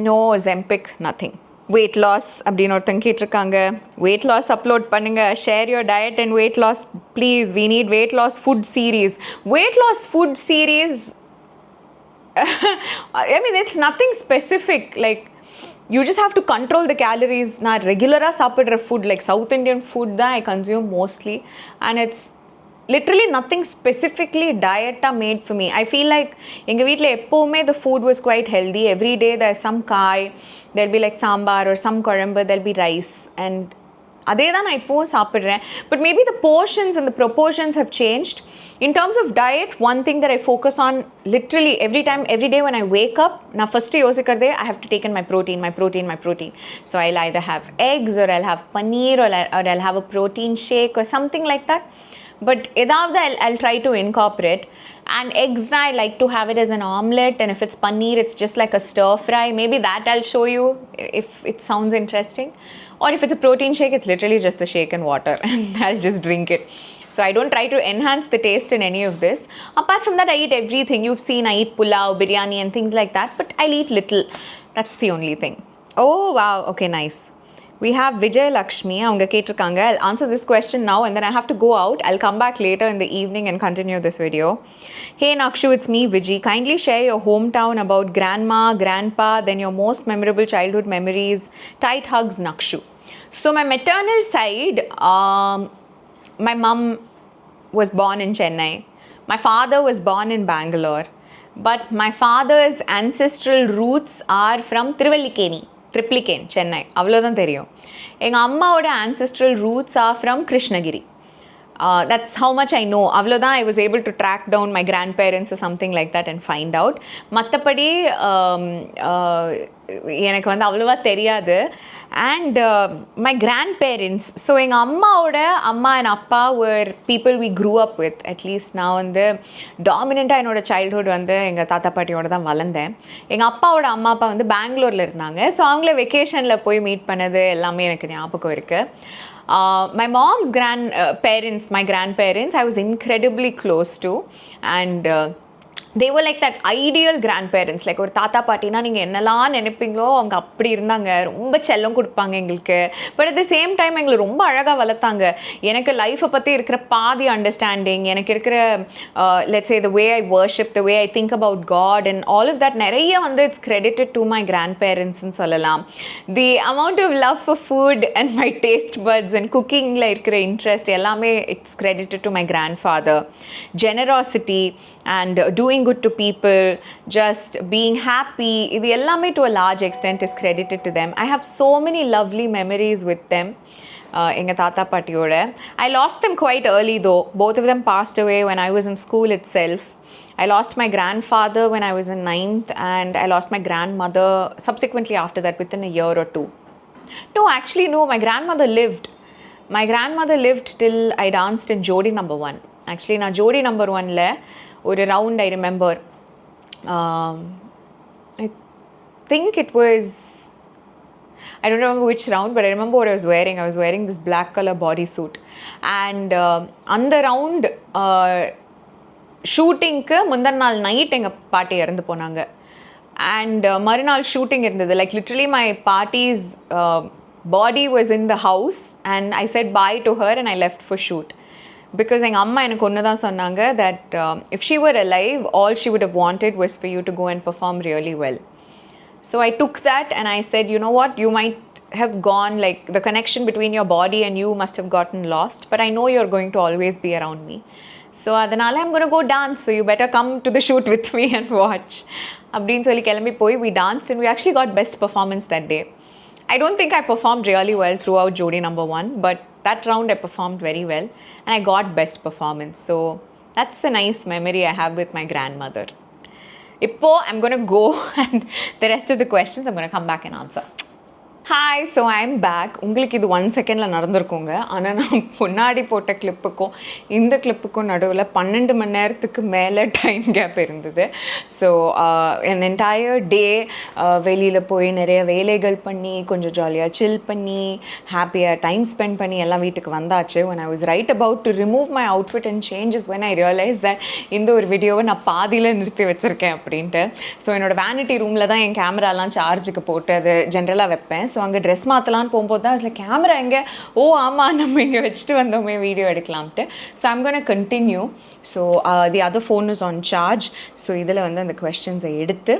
no Ozempic, nothing. Weight loss அப்படின்னு ஒருத்தங்க கேட்டிருக்காங்க. weight loss upload பண்ணுங்க. share your diet and weight loss please. We need weight loss food series. Weight loss food series, I mean, it's nothing specific. Like, you just have to control the calories. நான் ரெகுலராக சாப்பிட்ற food like South Indian food தான் I consume mostly, and it's literally nothing specifically டயட்டாக made for me. I feel like எங்கள் வீட்டில் எப்போவுமே the food was quite healthy. Every day there some காய், there be like sambar ஒரு some குழம்பு, there be rice, and அதே தான் நான் இப்போவும் சாப்பிட்றேன். But maybe the portions and the proportions have changed. In terms of diet, one thing that I focus on literally every day when I wake up, நான் first யோசிக்கிறதே I have to take in my protein. So I'll either have eggs, or I'll have paneer, or I'll have a protein shake or something like that. But ஏதாவது I'll try to incorporate. And eggs, I like to have it as an omelette, and if it's paneer, it's just like a stir fry. Maybe that I'll show you if it sounds interesting. Or if it's a protein shake, it's literally just the shake and water and I'll just drink it. So I don't try to enhance the taste in any of this. Apart from that, I eat everything. You've seen I eat pulao, biryani and things like that, but I'll eat little. That's the only thing. Oh wow, okay, nice. We have Vijay Lakshmi. Avanga ketirukanga. I'll answer this question now and then I have to go out. I'll come back later in the evening and continue this video. Hey Nakshu, it's me Vijay. Kindly share your hometown, about grandma, grandpa, then your most memorable childhood memories. Tight hugs, Nakshu. So my maternal side, my mum was born in Chennai. My father was born in Bangalore. But my father's ancestral roots are from Trivallikeni, Chennai. அவ்வளோதான் தெரியும். எங்கள் அம்மாவோட ancestral roots are from Krishnagiri. That's how much I know. அவ்வளோதான். I was able to track down my grandparents or something like that and find out. மற்றபடி எனக்கு வந்து அவ்வளோவா தெரியாது. And my grandparents, so எங்கள் அம்மாவோட அம்மா and அப்பா were people we grew up with. At least நான் வந்து டாமினண்ட்டாக என்னோட சைல்ட்ஹுட் வந்து எங்கள் தாத்தா பாட்டியோட தான் வளர்ந்தேன். எங்கள் அப்பாவோட அம்மா அப்பா வந்து பெங்களூரில் இருந்தாங்க. ஸோ அவங்கள வெக்கேஷனில் போய் மீட் பண்ணது எல்லாமே எனக்கு ஞாபகம் இருக்குது. My mom's my grandparents, I was incredibly close to, and they were like that ideal grandparents. Like ஒரு தாத்தா பாட்டினா நீங்கள் என்னெல்லாம் நினைப்பீங்களோ அவங்க அப்படி இருந்தாங்க. ரொம்ப செல்லம் கொடுப்பாங்க எங்களுக்கு. But at the same time எங்களை ரொம்ப அழகாக வளர்த்தாங்க. எனக்கு லைஃப்பை பற்றி இருக்கிற பாதி அண்டர்ஸ்டாண்டிங், எனக்கு இருக்கிற let's say the way I worship, the way I think about God and all of that, நிறைய வந்து it's credited to my grandparents ன்னு சொல்லலாம். The amount of love for food and my taste buds and cookingல இருக்கிற interest எல்லாமே it's credited to my grandfather. Generosity and doing good to people, just being happy, இது எல்லாமே to a large extent is credited to them. I have so many lovely memories with them. எங்கள் தாத்தா பாட்டியோட. I lost them quite early though. Both of them passed away when I was in school itself. I lost my grandfather when I was in 9th, and I lost my grandmother subsequently after that, within a year or two. No, actually no, my grandmother lived. My grandmother lived till I danced in Jodi number 1. Actually நான் Jodi number 1ல ஒரு round I remember. I think it was, I don't remember which round, but I remember what I was wearing. I was wearing this black color bodysuit. And அந்த round ஷூட்டிங்க்கு முந்தின நாள் night எங்கள் பாட்டி இறந்து போனாங்க. And மறுநாள் shooting இருந்தது. Like literally my பாட்டிஸ் body was in the house, and I said bye to her and I left for shoot. Because எங்கள் அம்மா எனக்கு ஒன்று தான் சொன்னாங்க, that if she were alive, all she would have wanted was for you to go and perform really well. So I took that and I said, you know what, you might have gone, like the connection between your body and you must have gotten lost, but I know you're going to always be around me. So adanal I'm going to go dance, so you better come to the shoot with me and watch. Abdin soli kelambi poi we danced and we actually got best performance that day. I don't think I performed really well throughout Jodi number 1, but that round I performed very well and I got best performance. So that's a nice memory I have with my grandmother. Ippo I'm going to go and the rest of the questions I'm going to come back and answer. Hi, so I'm back. உங்களுக்கு இது 1 செகண்டில் நடந்திருக்குங்க. ஆனால் நான் முன்னாடி போட்ட கிளிப்புக்கும் இந்த கிளிப்புக்கும் நடுவில் 12 மணி நேரத்துக்கு மேலே டைம் கேப் இருந்தது. ஸோ என் என்டையர் டே வெளியில் போய் நிறைய வேலைகள் பண்ணி கொஞ்சம் ஜாலியாக சில் பண்ணி ஹாப்பியாக டைம் ஸ்பெண்ட் பண்ணி எல்லாம் வீட்டுக்கு வந்தாச்சு. when I was right about to remove my outfit and changes when I realized that இந்த ஒரு வீடியோவை நான் பாதியில் நிறுத்தி வச்சுருக்கேன் அப்படின்ட்டு. ஸோ என்னோடய வேனிட்டி ரூமில் தான் என் கேமராலாம் சார்ஜுக்கு போட்டு அது ஜென்ரலாக வைப்பேன். ஸோ அங்கே ட்ரெஸ் மாற்றலான்னு போகும்போது தான் அதில் கேமரா எங்கே, ஓ ஆமாம் நம்ம இங்கே வச்சுட்டு வந்தோமே வீடியோ எடுக்கலாம்ட்டு. So I'm gonna continue. So the other phone is on charge. So இதில் வந்து அந்த கொஸ்டின்ஸை எடுத்து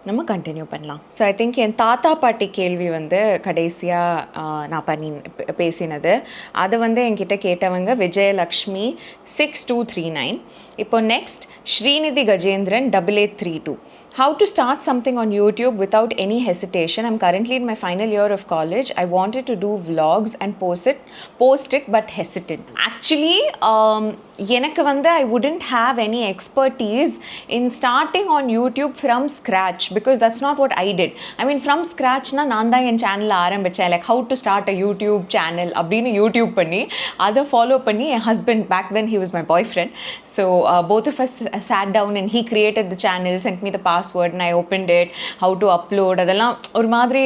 நம்ம கண்டினியூ பண்ணலாம். ஸோ ஐ திங்க் என் தாத்தா பாட்டி கேள்வி வந்து கடைசியாக நான் பேசினது அதை வந்து என்கிட்ட கேட்டவங்க விஜயலக்ஷ்மி 6239. இப்போ next Srinidhi Gajendran 8832. How to start something on YouTube without any hesitation? I'm currently in my final year of college. I wanted to do vlogs and post it but hesitant. Actually, எனக்கு வந்து I wouldn't have any expertise in starting on YouTube from scratch because that's not what I did. I mean, from scratch நான் தான் என் channel ஆரம்பித்தேன். Like how to start a YouTube channel அப்படின்னு YouTube பண்ணி அதை follow பண்ணி என் husband, back then he was my boyfriend. So both of us sat down and he created the channel, sent me the password and I opened it, how to upload, அதெல்லாம் ஒரு மாதிரி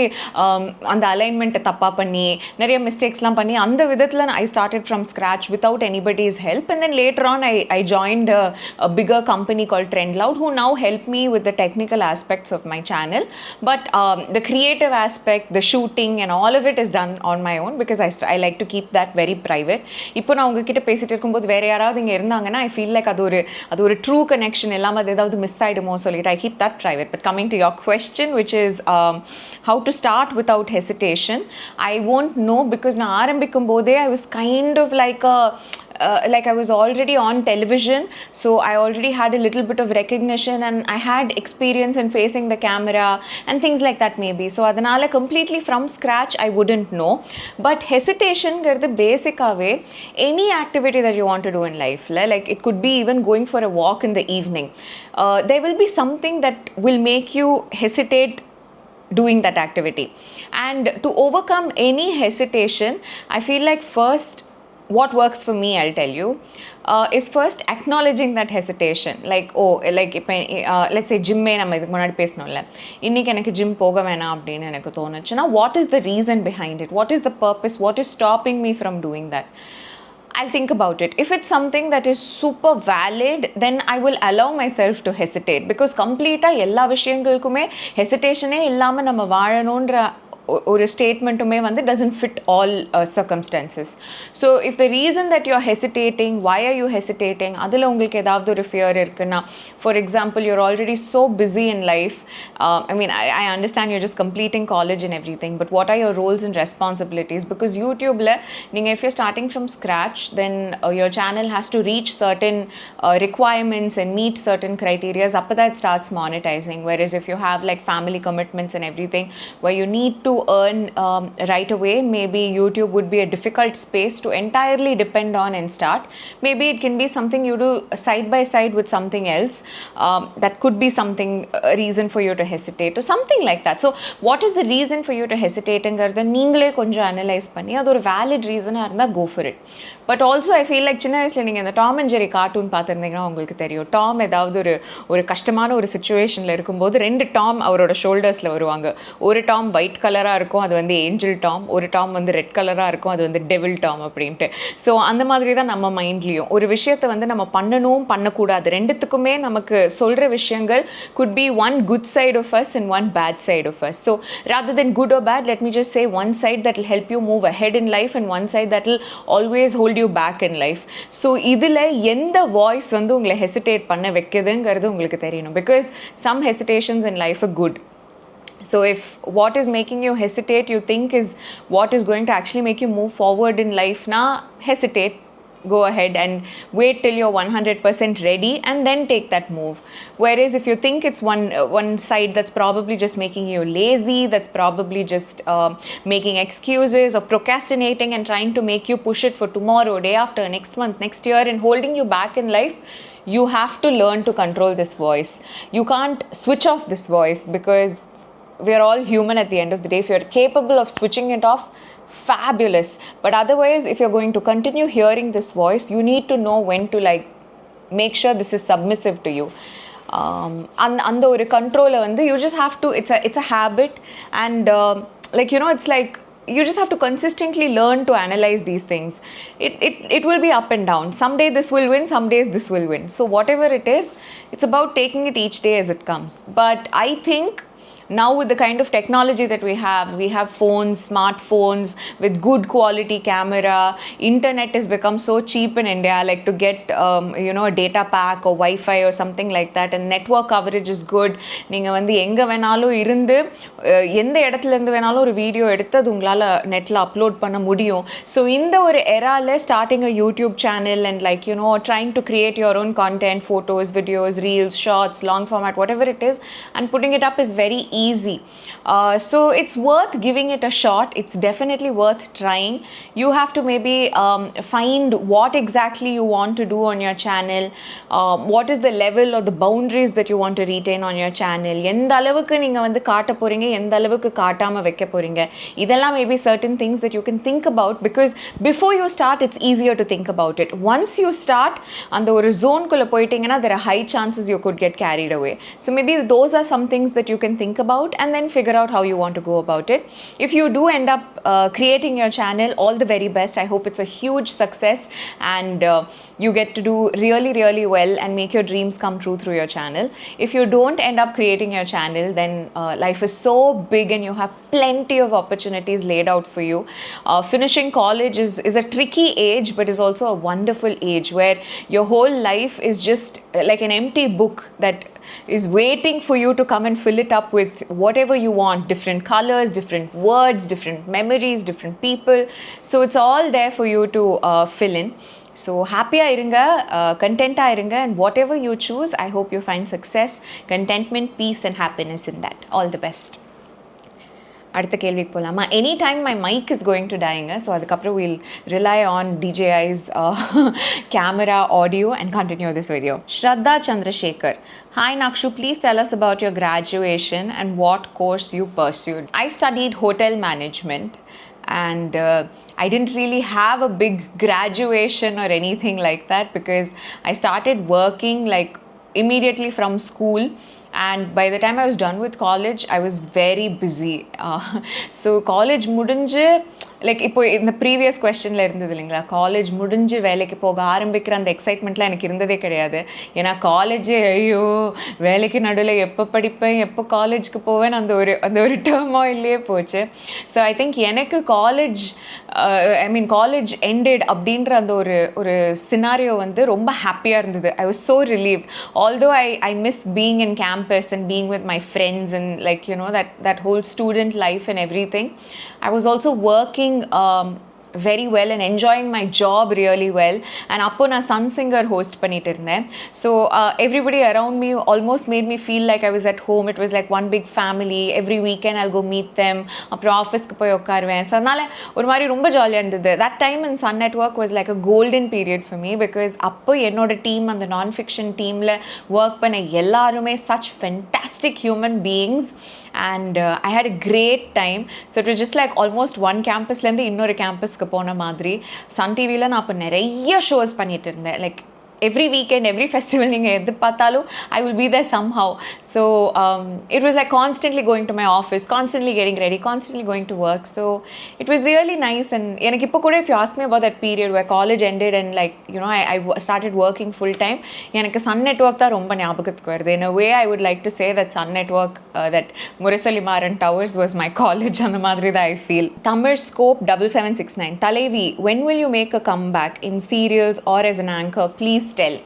அந்த அலைன்மெண்ட்டை தப்பாக பண்ணி நிறைய மிஸ்டேக்ஸ்லாம் பண்ணி அந்த விதத்தில் I started from scratch without anybody's help. And then later on I joined a bigger company called Trendloud who now help me with the technical aspects of my channel. But the creative aspect, the shooting and all of it is done on my own because I like to keep that very private. இப்போ நான் உங்ககிட்ட பேசிட்டு இருக்கும்போது வேறு யாராவது இங்கே இருந்தாங்கன்னா I feel like அது ஒரு ட்ரூ கனெக்ஷன் இல்லாமல் அது ஏதாவது மிஸ் ஆகிடுமோ சொல்லிட்டு I keep that private. But coming to your question, which is how to start without hesitation, I won't know because நான் ஆரம்பிக்கும் போதே I was kind of like I was already on television, so I already had a little bit of recognition and I had experience in facing the camera and things like that maybe. So adanal completely from scratch I wouldn't know. But hesitation gardu basically any activity that you want to do in life, like it could be even going for a walk in the evening, there will be something that will make you hesitate doing that activity. And to overcome any hesitation, I feel like first what works for me, I'll tell you, is first acknowledging that hesitation. Like இப்போ let's say ஜிம்மே நம்ம இதுக்கு முன்னாடி பேசணும்ல, இன்றைக்கி எனக்கு gym போக வேணாம் அப்படின்னு எனக்கு தோணுச்சுன்னா what is the reason behind it? What is the purpose? What is stopping me from doing that? I'll think about it. If it's something that is super valid, then I will allow myself to hesitate because completely எல்லா விஷயங்களுக்குமே ஹெசிடேஷனே இல்லாமல் நம்ம வாழணுன்ற ஒரு ஸ்டேட்மெண்ட்டுமே வந்து doesn't fit all circumstances. So if the reason that you're hesitating, why are you hesitating, அதில் உங்களுக்கு ஏதாவது ஒரு fear இருக்குன்னா, for example you're already so busy in life, I mean I understand you're just completing college and everything, but what are your roles and responsibilities? Because YouTubeல நீங்கள் if you're starting from scratch, then your channel has to reach certain requirements and meet certain criteria. அப்போ that starts monetizing. Whereas if you have like family commitments and everything where you need to earn right away, maybe YouTube would be a difficult space to entirely depend on and start. Maybe it can be something you do side by side with something else. That could be something, a reason for you to hesitate or something like that. So what is the reason for you to hesitate ங்கிறத நீங்களே கொஞ்சம் analyse பண்ணி அது ஒரு valid ரீசனாக இருந்தால் go for it. But also I feel like சின்ன வயசில் நீங்கள் இந்த டாம் அண்ட் ஜெரி கார்ட்டூன் பார்த்துருந்தீங்கன்னா உங்களுக்கு தெரியும், டாம் ஏதாவது ஒரு கஷ்டமான ஒரு சுச்சுவேஷனில் இருக்கும்போது 2 டாம் அவரோட ஷோல்டர்ஸில் வருவாங்க. ஒரு டாம் ஒயிட் கலராக இருக்கும், அது வந்து ஏஞ்சல் டாம். ஒரு டாம் வந்து ரெட் கலராக இருக்கும், அது வந்து டெவில் டாம் அப்படின்ட்டு. ஸோ அந்த மாதிரி தான் நம்ம மைண்ட்லேயும் ஒரு விஷயத்தை வந்து நம்ம பண்ணணும் பண்ணக்கூடாது ரெண்டுத்துக்குமே நமக்கு சொல்கிற விஷயங்கள் could be one good side of us and one bad side of us. So rather than good or bad, let me just say one side that will help you move ahead in life and one side that will always hold you back in life. So இதில் எந்த voice வந்து உங்களை hesitate பண்ண வைக்குதுங்கிறது உங்களுக்கு தெரியணும். Because some hesitations in life are good. So if what is making you hesitate, you think is what is going to actually make you move forward in life, na hesitate, go ahead and wait till you're 100% ready and then take that move. Whereas if you think it's one side, that's probably just making you lazy, that's probably just making excuses or procrastinating and trying to make you push it for tomorrow, day after, next month, next year, and holding you back in life. You have to learn to control this voice. You can't switch off this voice, because we're all human at the end of the day. If you're capable of switching it off, fabulous. But otherwise, if you're going to continue hearing this voice, you need to know when to like make sure this is submissive to you. அந்த ஒரு கண்ட்ரோலை வந்து you just have to, it's a habit, and like you know, it's like you just have to consistently learn to analyze these things. It will be up and down. Someday this will win, some days this will win. So whatever it is, it's about taking it each day as it comes. But I think now with the kind of technology that we have phones, smartphones with good quality camera. Internet has become so cheap in India, like to get you know, a data pack or Wi-Fi or something like that, and network coverage is good. நீங்க வந்து எங்க வேணாலும் இருந்து எந்த இடத்துல இருந்து வேணாலும் ஒரு வீடியோ எடுத்து அது உங்களால நெட்ல அப்லோட் பண்ண முடியும். So இந்த ஒரு eraல starting a YouTube channel and like you know, trying to create your own content, photos, videos, reels, shorts, long format, whatever it is, and putting it up is very easy. So it's worth giving it a shot. It's definitely worth trying. You have to maybe find what exactly you want to do on your channel, what is the level or the boundaries that you want to retain on your channel. எந்த அளவுக்கு நீங்க வந்து காட்ட போறீங்க, எந்த அளவுக்கு காட்டாம வைக்க போறீங்க, இதெல்லாம் maybe certain things that you can think about, because before you start, it's easier to think about it. Once you start, அந்த ஒரு zone குள்ள போயிட்டீங்கன்னா, there are high chances you could get carried away. So maybe those are some things that you can think about and then figure out how you want to go about it. If you do end up creating your channel, all the very best. I hope it's a huge success and you get to do really, really well and make your dreams come true through your channel. If you don't end up creating your channel, then life is so big and you have plenty of opportunities laid out for you. Finishing college is a tricky age, but is also a wonderful age where your whole life is just like an empty book that is waiting for you to come and fill it up with whatever you want, different colors, different words, different memories, different people. So it's all there for you to fill in. So happy irunga, content irunga, and whatever you choose, I hope you find success, contentment, peace and happiness in that. All the best. அடுத்த கேள்விக்கு போகலாமா? Any time my mic is going to dying, so அதுக்கப்புறம் will rely on DJI's camera, audio and continue this video. Shraddha Chandrasekhar. Hi Nakshu, please tell us about your graduation and what course you pursued. I studied hotel management and I didn't really have a big graduation or anything like that, because I started working like immediately from school. And by the time I was done with college, I was very busy. So college முடிஞ்சு, like இப்போ இந்த previous கொஸ்டினில் இருந்தது இல்லைங்களா, college முடிஞ்சு வேலைக்கு போக ஆரம்பிக்கிற அந்த எக்ஸைட்மெண்ட்லாம் எனக்கு இருந்ததே கிடையாது. ஏன்னா காலேஜே ஐயோ வேலைக்கு நடுவில் எப்போ படிப்பேன், எப்போ காலேஜுக்கு போவேன், அந்த ஒரு டர்மாயிலே போச்சு. ஸோ ஐ திங்க் எனக்கு காலேஜ் காலேஜ் எண்டட் அப்படின்ற அந்த ஒரு சினாரியோ வந்து ரொம்ப ஹாப்பியாக இருந்தது. I was so relieved. Although I miss being in campus and being with my friends and like you know that whole student life and everything. I was also working very well and enjoying my job really well, and appo na Sun Singer host பண்ணிட்டு இருந்தேன். So everybody around me almost made me feel like I was at home. It was like one big family. Every weekend I'll go meet them. அப்புறம் ஆஃபீஸ்க்கு போய் உட்காருவேன். So அதனால ஒரு மாதிரி ரொம்ப ஜாலியாக இருந்தது. That time in Sun Network was like a golden period for me, because அப்போ என்னோட டீம், அந்த நான் ஃபிக்ஷன் டீமில் ஒர்க் பண்ண எல்லாருமே such fantastic human beings, and I had a great time. So it was just like almost one campusலேருந்து இன்னொரு கேம்பஸ்க்கு போன மாதிரி. சன் டிவியில் நான் அப்போ நிறைய ஷோஸ் பண்ணிட்டு இருந்தேன். Like every weekend, every festival, நீங்கள் எது பார்த்தாலும் I will be there somehow. So it was like constantly going to my office, constantly getting ready, constantly going to work. So it was really nice. And எனக்கு இப்போ கூட if you ask me about that period where college ended and like you know I started working full time, எனக்கு Sun Network தான் ரொம்ப ஞாபகத்துக்கு வருது. In a way I would like to say that Sun Network, that Murasali Maran Towers was my college. அந்த மாதிரி தான் I feel. Tamil Scope 7769. Talevi, when will you make a comeback in serials or as an anchor? Please tell.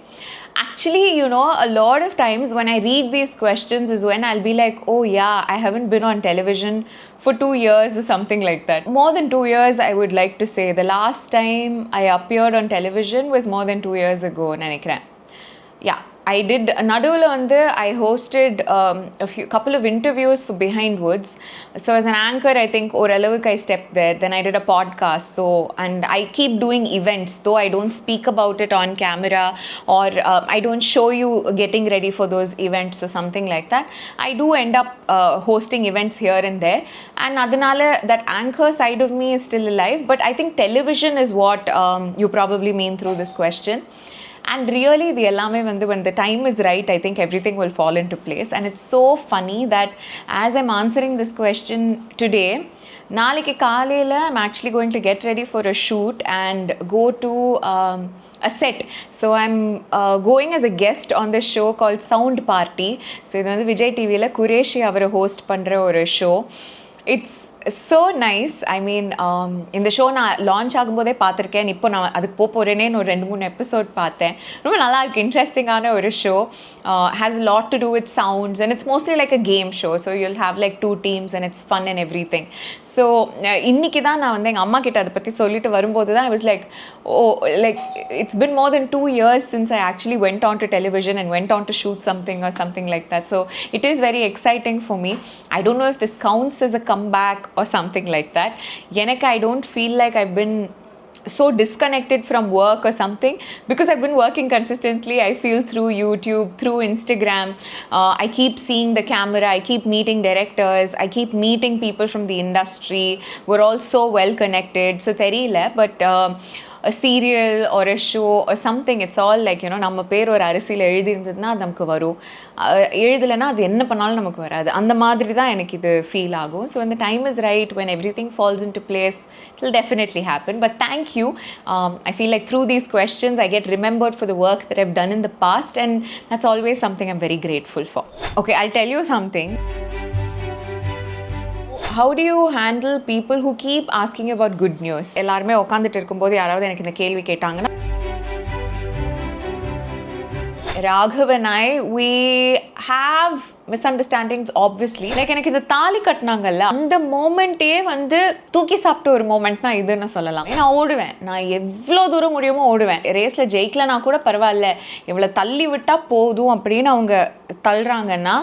Actually, you know, a lot of times when I read these questions is when I'll be like, oh yeah, I haven't been on television for 2 years or something like that. More than 2 years, I would like to say. The last time I appeared on television was more than 2 years ago, நினைக்கிறேன். Yeah, I did நடுவில் வந்து I hosted couple of interviews for Behind Woods. So as an anchor, I think ஓரளவுக்கு I stepped there. Then I did a podcast. So, and I keep doing events, though I don't speak about it on camera, or I don't show you getting ready for those events or something like that. I do end up hosting events here and there. And அதனால that anchor side of me is still alive. But I think television is what you probably mean through this question. And really, when the time is right, I think everything will fall into place. And it's so funny that as I'm answering this question today, நாளைக்கு காலையில் I'm actually going to get ready for a shoot and go to a set. So I'm going as a guest on this show called Sound Party. So இது வந்து விஜய் டிவியில் குரேஷி அவர் host பண்ணுற ஒரு show. It's so nice. I mean, இந்த show நான் launch ஆகும்போதே பார்த்துருக்கேன். இப்போ நான் அதுக்கு போகிறேனேன்னு ஒரு 2-3 எபிசோட் பார்த்தேன். ரொம்ப நல்லா இருக்குது, இன்ட்ரெஸ்டிங்கான ஒரு show. Has a lot to do with sounds and it's mostly like a game show. So you'll have like 2 teams and it's fun and everything. So இன்னைக்கு தான் நான் வந்து எங்கள் அம்மா கிட்ட அதை பற்றி சொல்லிட்டு வரும்போது தான் I was like, oh, like it's been more than 2 years since I actually went on to television and went on to shoot something or something like that. So it is very exciting for me. I don't know if this counts as a comeback or something like that. Yenak, I don't feel like I've been so disconnected from work or something because I've been working consistently. I feel through YouTube, through Instagram. I keep seeing the camera. I keep meeting directors. I keep meeting people from the industry. We're all so well connected. So theriyala, but a serial or a show or something, it's all like, you know, நம்ம பேர் ஒரு அரசியல் எழுதியிருந்ததுன்னா அது நமக்கு வரும், எழுதலைன்னா அது என்ன பண்ணாலும் நமக்கு வராது. அந்த மாதிரி தான் எனக்கு இது ஃபீல் ஆகும். So when the time is right, when everything falls into place, it will definitely happen. But thank you. I feel like through these questions I get remembered for the work that I've done in the past, and that's always something I'm very grateful for. Okay, I'll tell you something. How do you handle people who keep asking you about good news? எல்லாருமே உட்காந்துட்டு இருக்கும்போது யாராவது எனக்கு இந்த கேள்வி கேட்டாங்கன்னா, Raghav and I, we have misunderstandings obviously. Like எனக்கு இந்த தாலி கட்டினாங்கல்ல, அந்த மோமெண்ட்டே வந்து தூக்கி சாப்பிட்ட ஒரு மோமெண்ட்னா இதுன்னு சொல்லலாம். நான் ஓடுவேன், நான் எவ்வளோ தூரம் முடியுமோ ஓடுவேன். ரேஸில் ஜெயிக்கலனா கூட பரவாயில்ல, இவ்வளோ தள்ளி விட்டால் போதும் அப்படின்னு அவங்க தள்ளுறாங்கன்னா